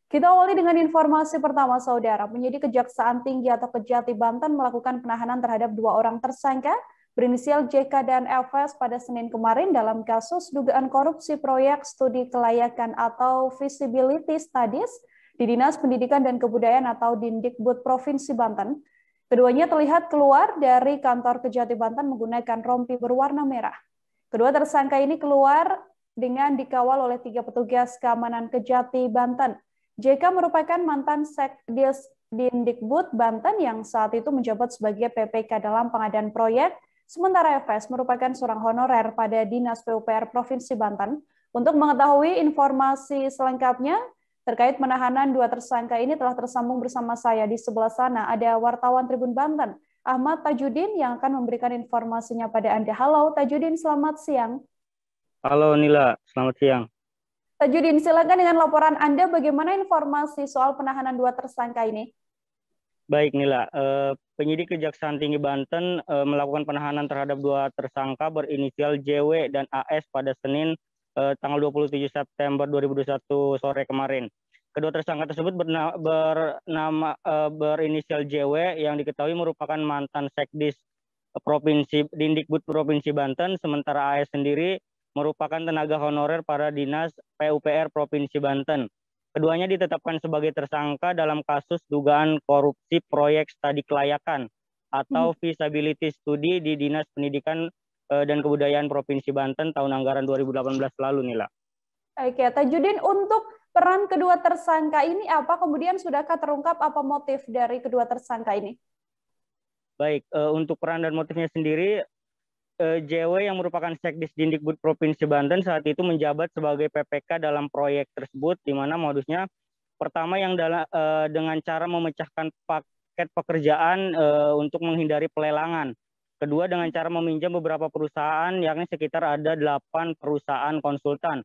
Kita awali dengan informasi pertama, Saudara. Penyidik Kejaksaan Tinggi atau Kejati Banten melakukan penahanan terhadap 2 orang tersangka berinisial JK dan FS pada Senin kemarin dalam kasus dugaan korupsi proyek studi kelayakan atau feasibility studies di Dinas Pendidikan dan Kebudayaan atau Dindikbud Provinsi Banten. Keduanya terlihat keluar dari kantor Kejati Banten menggunakan rompi berwarna merah. Kedua tersangka ini keluar dengan dikawal oleh 3 petugas keamanan Kejati Banten. JK merupakan mantan Sekdis Dindikbud Banten yang saat itu menjabat sebagai PPK dalam pengadaan proyek, sementara FS merupakan seorang honorer pada Dinas PUPR Provinsi Banten. Untuk mengetahui informasi selengkapnya terkait penahanan 2 tersangka ini telah tersambung bersama saya di sebelah sana. Ada wartawan Tribun Banten, Ahmad Tajudin, yang akan memberikan informasinya pada Anda. Halo Tajudin, selamat siang. Halo Nila, selamat siang. Tajudin, silakan dengan laporan Anda bagaimana informasi soal penahanan 2 tersangka ini. Baik Nila, penyidik Kejaksaan Tinggi Banten melakukan penahanan terhadap 2 tersangka berinisial JW dan AS pada Senin tanggal 27 September 2021 sore kemarin. Kedua tersangka tersebut berinisial JW yang diketahui merupakan mantan Sekdis Dindikbud Provinsi Banten, sementara AS sendiri merupakan tenaga honorer para dinas PUPR Provinsi Banten. Keduanya ditetapkan sebagai tersangka dalam kasus dugaan korupsi proyek studi kelayakan atau feasibility study di Dinas Pendidikan dan Kebudayaan Provinsi Banten tahun anggaran 2018 lalu, Nila. Oke, Tajudin, untuk peran kedua tersangka ini apa? Kemudian sudahkah terungkap apa motif dari kedua tersangka ini? Baik, untuk peran dan motifnya sendiri, JW yang merupakan Sekdis Dindikbud Provinsi Banten saat itu menjabat sebagai PPK dalam proyek tersebut, di mana modusnya pertama yang dengan cara memecahkan paket pekerjaan untuk menghindari pelelangan. Kedua dengan cara meminjam beberapa perusahaan, yakni sekitar ada 8 perusahaan konsultan.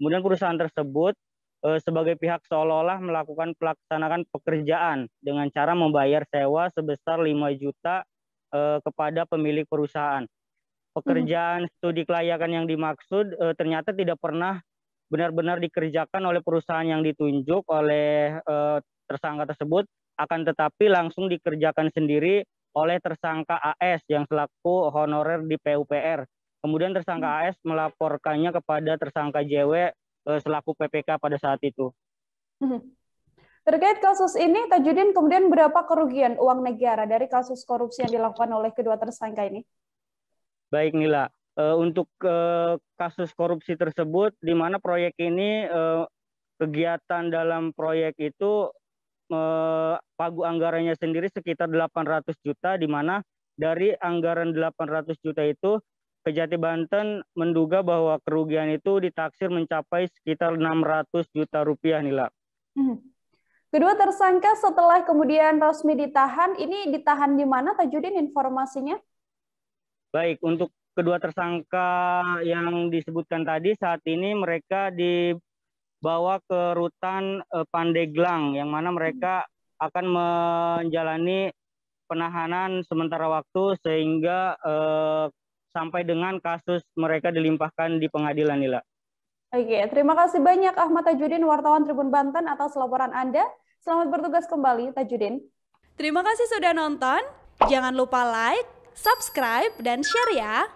Kemudian perusahaan tersebut sebagai pihak seolah-olah melakukan pelaksanaan pekerjaan dengan cara membayar sewa sebesar 5 juta kepada pemilik perusahaan. Pekerjaan studi kelayakan yang dimaksud ternyata tidak pernah benar-benar dikerjakan oleh perusahaan yang ditunjuk oleh tersangka tersebut, akan tetapi langsung dikerjakan sendiri oleh tersangka AS yang selaku honorer di PUPR. Kemudian tersangka AS melaporkannya kepada tersangka JW selaku PPK pada saat itu. Terkait kasus ini, Tajudin, kemudian berapa kerugian uang negara dari kasus korupsi yang dilakukan oleh kedua tersangka ini? Baik Nila, untuk kasus korupsi tersebut, di mana proyek ini kegiatan dalam proyek itu pagu anggarannya sendiri sekitar 800 juta, di mana dari anggaran 800 juta itu Kejati Banten menduga bahwa kerugian itu ditaksir mencapai sekitar 600 juta rupiah, Nila. Kedua tersangka setelah kemudian resmi ditahan, ini ditahan di mana, Tajudin, informasinya? Baik, untuk kedua tersangka yang disebutkan tadi, saat ini mereka dibawa ke rutan Pandeglang, yang mana mereka akan menjalani penahanan sementara waktu sehingga sampai dengan kasus mereka dilimpahkan di pengadilan, Nila. Oke, terima kasih banyak Ahmad Tajudin, wartawan Tribun Banten, atas laporan Anda. Selamat bertugas kembali, Tajudin. Terima kasih sudah nonton. Jangan lupa like, subscribe, dan share ya.